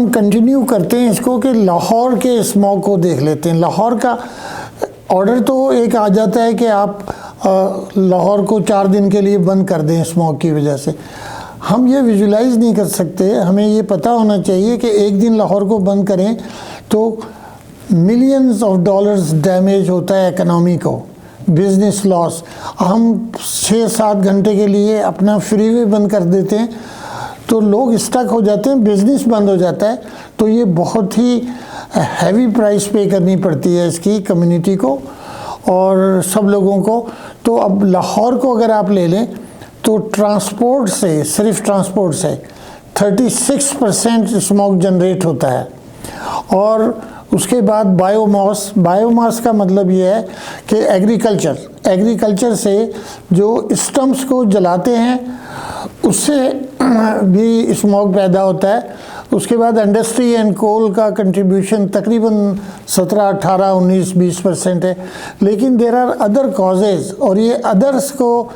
हम कंटिन्यू करते हैं इसको कि लाहौर के स्मॉग को देख लेते हैं। लाहौर का ऑर्डर तो एक आ जाता है कि आप लाहौर को 4 दिन के लिए बंद कर दें स्मॉग की वजह से। हम ये विजुलाइज नहीं कर सकते। हमें ये पता होना चाहिए कि एक दिन लाहौर को बंद करें तो मिलियंस ऑफ डॉलर्स डैमेज होता है इकनॉमी को, बिजनेस लॉस। हम 6-7 घंटे के लिए अपना फ्रीवे बंद कर देते हैं तो लोग स्टक हो जाते हैं, बिजनेस बंद हो जाता है। तो ये बहुत ही हैवी प्राइस पे करनी पड़ती है इसकी कम्युनिटी को और सब लोगों को। तो अब लाहौर को अगर आप ले लें तो ट्रांसपोर्ट से, सिर्फ ट्रांसपोर्ट से 36% स्मॉग जनरेट होता है। और उसके बाद बायोमास, बायोमास का मतलब ये है कि एग्रीकल्चर से जो स्टम्प्स को जलाते हैं उससे भी स्मॉग पैदा होता है। उसके बाद इंडस्ट्री एंड कोल का कंट्रीब्यूशन तकरीबन 17, 18, 19, 20% है। लेकिन देर आर अदर कॉजेज़, और ये अदर्स को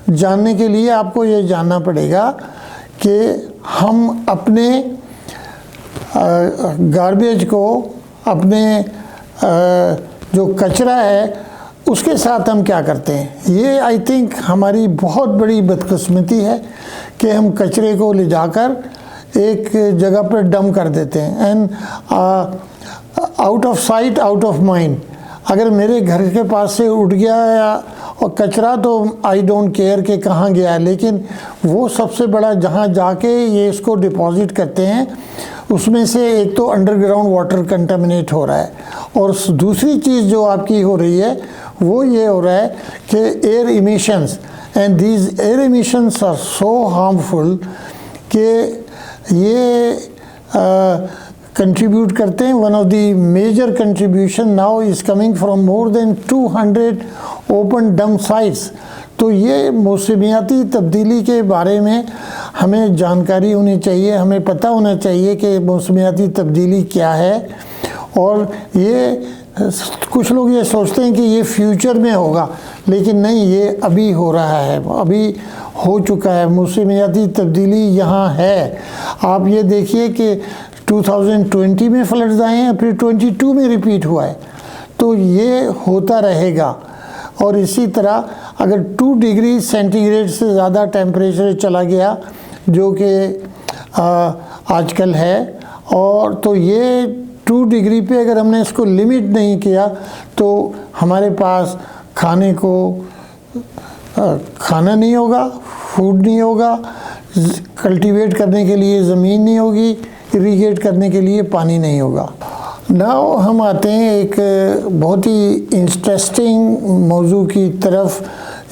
जानने के लिए आपको ये जानना पड़ेगा कि हम अपने गार्बेज को, अपने जो कचरा है उसके साथ हम क्या करते हैं। ये आई थिंक हमारी बहुत बड़ी बदकिस्मती है कि हम कचरे को ले जाकर एक जगह पर डंप कर देते हैं। And out of sight out of mind. अगर मेरे घर के पास से उठ गया या और कचरा तो आई डोंट केयर कि कहाँ गया है, लेकिन वो सबसे बड़ा जहाँ जाके ये इसको डिपॉजिट करते हैं उसमें से एक तो अंडरग्राउंड वाटर कंटामिनेट हो रहा है, और दूसरी चीज़ जो आपकी हो रही है वो ये हो रहा है कि air emissions, and these air emissions are so harmful कि ये कंट्रीब्यूट करते हैं। One of the major contribution now is coming from more than 200 open dump sites. तो ये मौसमियाती तब्दीली के बारे में हमें जानकारी होनी चाहिए, हमें पता होना चाहिए कि मौसमियाती तब्दीली क्या है। और ये कुछ लोग ये सोचते हैं कि ये फ्यूचर में होगा, लेकिन नहीं, ये अभी हो रहा है, अभी हो चुका है। मौसमियाती तब्दीली यहाँ है। आप ये देखिए कि 2020 में फ्लड्स आए हैं, फिर 22 में रिपीट हुआ है। तो ये होता रहेगा। और इसी तरह अगर 2 डिग्री सेंटीग्रेड से ज़्यादा टेम्परेचर चला गया, जो कि आजकल है, और तो ये 2 डिग्री पे अगर हमने इसको लिमिट नहीं किया तो हमारे पास खाने को खाना नहीं होगा, फूड नहीं होगा, कल्टीवेट करने के लिए ज़मीन नहीं होगी, इरीगेट करने के लिए पानी नहीं होगा। नाउ हम आते हैं एक बहुत ही इंटरेस्टिंग मौजू की तरफ,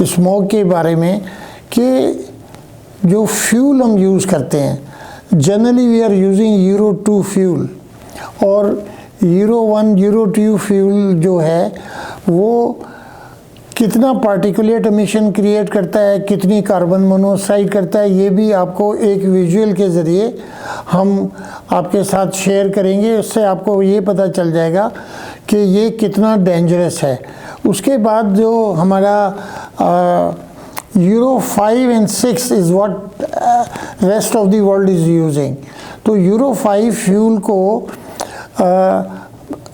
स्मॉग के बारे में, कि जो फ्यूल हम यूज़ करते हैं, generally we are using euro 2 fuel, और यूरो 1, यूरो 2 फ्यूल जो है वो कितना पार्टिकुलेट एमिशन क्रिएट करता है, कितनी कार्बन मोनोऑक्साइड करता है, ये भी आपको एक विजुअल के ज़रिए हम आपके साथ शेयर करेंगे। उससे आपको ये पता चल जाएगा कि ये कितना डेंजरस है। उसके बाद जो हमारा euro 5 and 6 is what rest of the world is using. तो यूरो 5 फ्यूल को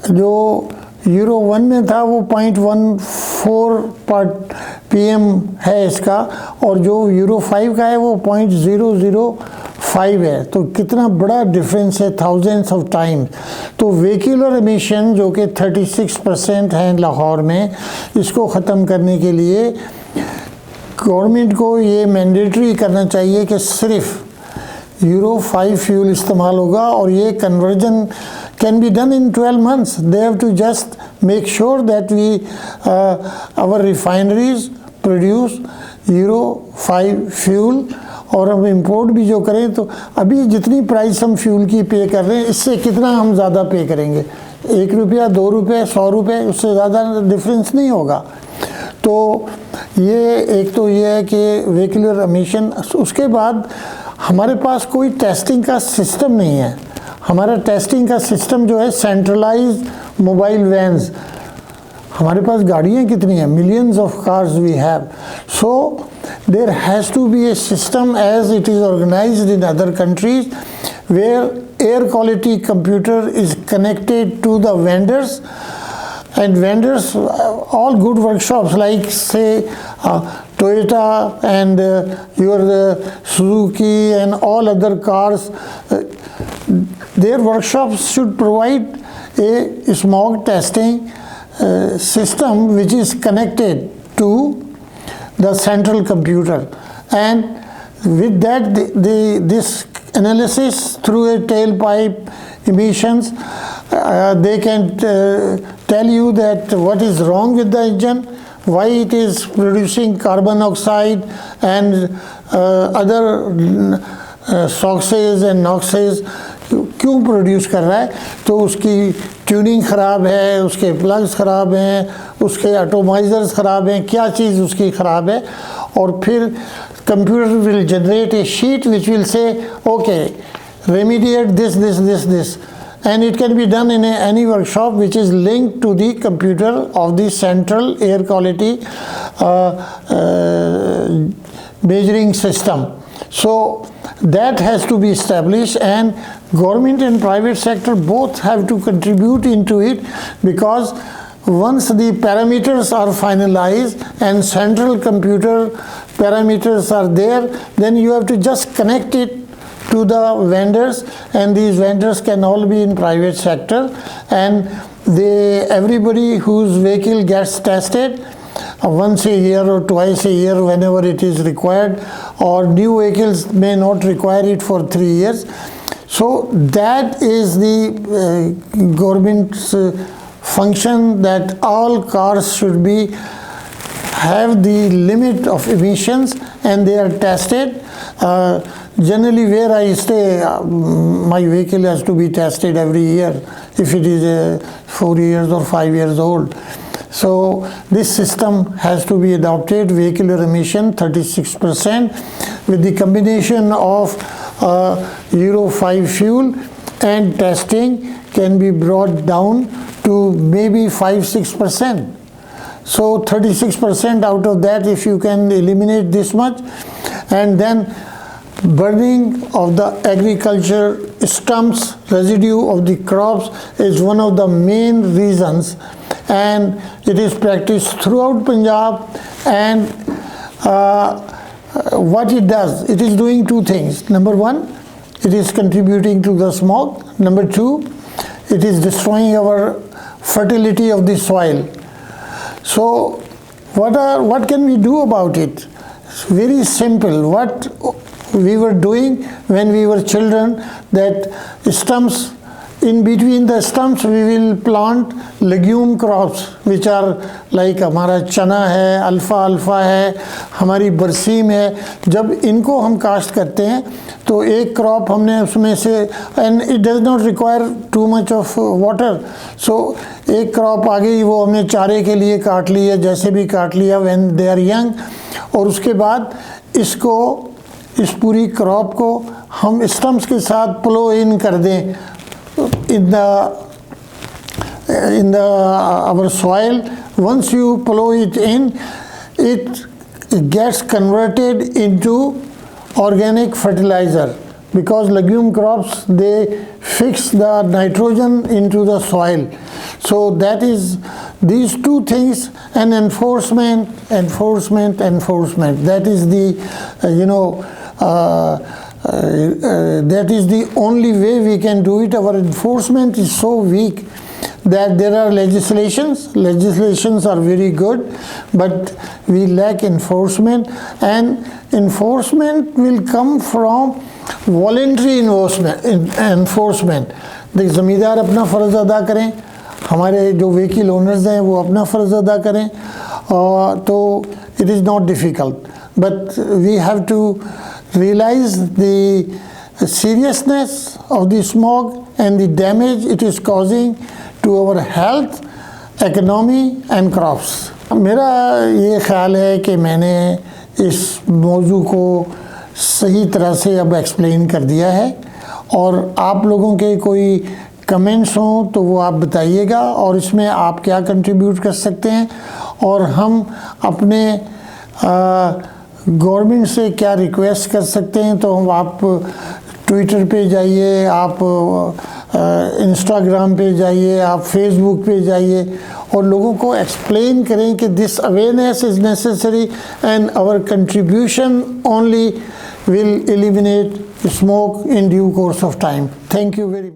जो यूरो 1 में था वो 0.14 पार्ट PM है इसका, और जो यूरो 5 का है वो 0.005 है। तो कितना बड़ा डिफरेंस है, थाउजेंड्स ऑफ टाइम्स। तो व्हीकुलर एमिशन जो कि 36% है लाहौर में, इसको ख़त्म करने के लिए गवर्नमेंट को ये मैंडेटरी करना चाहिए कि सिर्फ यूरो 5 फ्यूल इस्तेमाल होगा, और ये conversion can be done in 12 months. They have to just make sure that our refineries produce Euro 5 fuel, और हम इंपोर्ट भी जो करें तो अभी जितनी प्राइस हम फ्यूल की पे कर रहे हैं इससे कितना हम ज़्यादा पे करेंगे, 1 रुपया, 2 रुपये, 100 रुपये, उससे ज़्यादा डिफरेंस नहीं होगा। तो ये एक तो ये है कि व्हीकुलर एमिशन। उसके बाद हमारे पास कोई टेस्टिंग का सिस्टम नहीं है। हमारा टेस्टिंग का सिस्टम जो है सेंट्रलाइज मोबाइल वैन्स, हमारे पास गाड़ियाँ कितनी हैं, millions of cars we have. So there has to be a system as it is organised in other countries where air quality computer is connected to the vendors, and vendors, all good workshops like say Toyota and your Suzuki and all other cars, their workshops should provide a smog testing system which is connected to the central computer, and with that this analysis through a tailpipe emissions, they can tell you that what is wrong with the engine, why it is producing carbon oxide and other SOxes and NOxes क्यों produce कर रहा है, तो उसकी tuning ख़राब है, उसके plugs ख़राब हैं, उसके एटोमाइज़र्स ख़राब हैं, क्या चीज़ उसकी ख़राब है, और फिर computer will generate a sheet which will say okay remediate this, and it can be done in any workshop which is linked to the computer of the central air quality measuring system. So that has to be established, and government and private sector both have to contribute into it, because once the parameters are finalized and central computer parameters are there, then you have to just connect it to the vendors, and these vendors can all be in private sector, and everybody whose vehicle gets tested once a year or twice a year whenever it is required, or new vehicles may not require it for 3 years. So that is the government's function, that all cars should have the limit of emissions and they are tested. Generally where I stay, my vehicle has to be tested every year if it is 4 years or 5 years old. So this system has to be adopted, vehicular emission 36% with the combination of Euro 5 fuel and testing can be brought down to maybe 5-6%. So 36% out of that, if you can eliminate this much, and then burning of the agriculture stumps, residue of the crops is one of the main reasons, and it is practiced throughout Punjab. And what it does, it is doing two things. Number one, it is contributing to the smog. Number two, it is destroying our fertility of the soil. So what can we do about it? It's very simple. What we were doing when we were children, that stumps, in between the stumps we will plant legume crops which are like हमारा चना है, alpha है, हमारी बरसीम है. जब इनको हम काश्त करते हैं तो एक क्रॉप हमने उसमें से, and it does not require too much of water, so एक क्रॉप आ गई, वो हमने चारे के लिए काट लिया, जैसे भी काट लिया when they are young, और उसके बाद इस पूरी क्रॉप को हम स्टम्प्स के साथ प्लो इन कर दें in our soil. Once you plow it in, it gets converted into organic fertilizer, because legume crops, they fix the nitrogen into the soil. So that is these two things, and enforcement. That is the that is the only way we can do it. Our enforcement is so weak that there are legislations are very good, but we lack enforcement, and enforcement will come from voluntary enforcement. देख, ज़मींदार अपना फ़र्ज़ अदा करें, हमारे जो vehicle owners हैं वो अपना फ़र्ज़ अदा करें, तो it is not difficult, but we have to realize the seriousness of the smog and the damage it is causing to our health, economy and crops. मेरा ये ख्याल है कि मैंने इस मौजू को सही तरह से अब एक्सप्लेन कर दिया है, और आप लोगों के कोई कमेंट्स हों तो वो आप बताइएगा, और इसमें आप क्या कंट्रीब्यूट कर सकते हैं, और हम अपने गवर्नमेंट से क्या रिक्वेस्ट कर सकते हैं, तो हम आप ट्विटर पे जाइए, आप इंस्टाग्राम पे जाइए, आप फेसबुक पे जाइए और लोगों को एक्सप्लेन करें कि this awareness is necessary and our contribution only will eliminate smoke in due course of time. Thank you very much.